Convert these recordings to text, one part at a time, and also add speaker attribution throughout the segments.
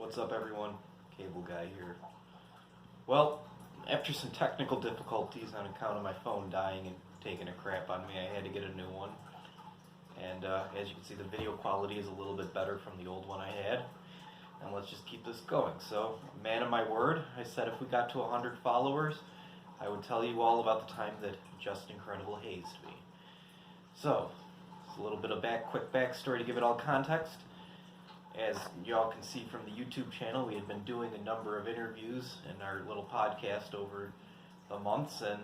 Speaker 1: What's up, everyone? Cable Guy here. Well, after some technical difficulties on account of my phone dying and taking a crap on me, I had to get a new one. And as you can see, the video quality is a little bit better from the old one I had. And let's just keep this going. So, man of my word, I said if we got to 100 followers, I would tell you all about the time that Justin Credible hazed me. So, it's a little bit of quick backstory to give it all context. As y'all can see from the YouTube channel, we had been doing a number of interviews in our little podcast over the months, and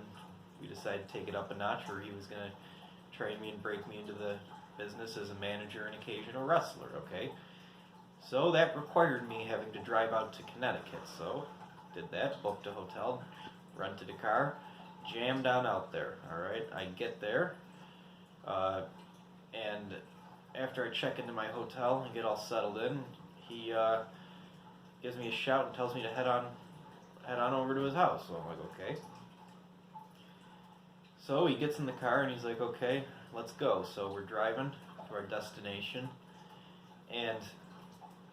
Speaker 1: we decided to take it up a notch where he was going to train me and break me into the business as a manager and occasional wrestler, okay? So that required me having to drive out to Connecticut, so did that, booked a hotel, rented a car, jammed down out there, alright? I get there, and after I check into my hotel and get all settled in, he gives me a shout and tells me to head on over to his house. So I'm like, okay. So he gets in the car and he's like, okay, let's go. So we're driving to our destination, and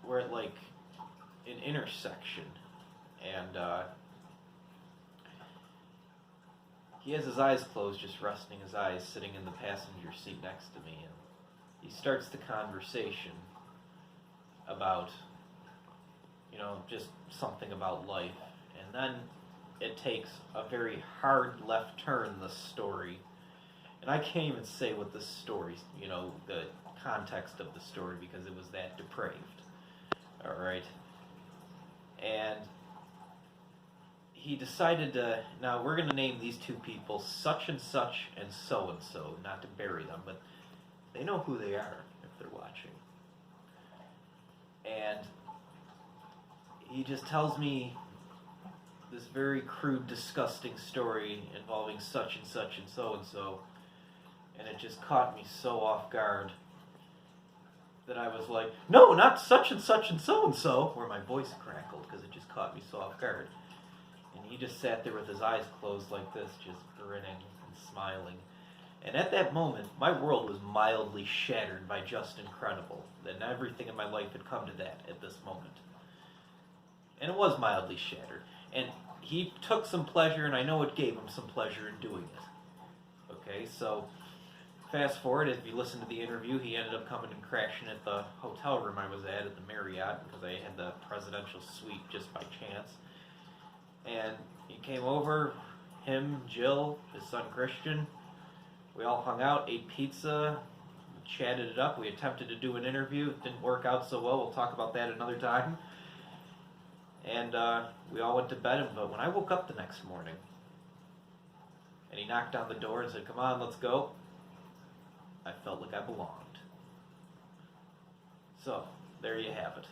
Speaker 1: we're at like an intersection, and he has his eyes closed, just resting his eyes, sitting in the passenger seat next to me, and he starts the conversation about, just something about life. And then it takes a very hard left turn, this story. And I can't even say what this story, the context of the story, because it was that depraved. Alright? And he decided to, now we're going to name these two people such and such and so, not to bury them, but they know who they are if they're watching. And he just tells me this very crude, disgusting story involving such and such and so, and it just caught me so off guard that I was like, no, not such and so, where my voice crackled because it just caught me so off guard. And he just sat there with his eyes closed like this, just grinning and smiling. And at that moment, my world was mildly shattered by Justin Credible, and everything in my life had come to that at this moment. And it was mildly shattered. And he took some pleasure, and I know it gave him some pleasure in doing it. Okay, so fast forward, if you listen to the interview, he ended up coming and crashing at the hotel room I was at the Marriott, because I had the presidential suite just by chance. And he came over, him, Jill, his son Christian. We all hung out, ate pizza, chatted it up. We attempted to do an interview. It didn't work out so well. We'll talk about that another time. And we all went to bed. But when I woke up the next morning, and he knocked on the door and said, come on, let's go, I felt like I belonged. So, there you have it.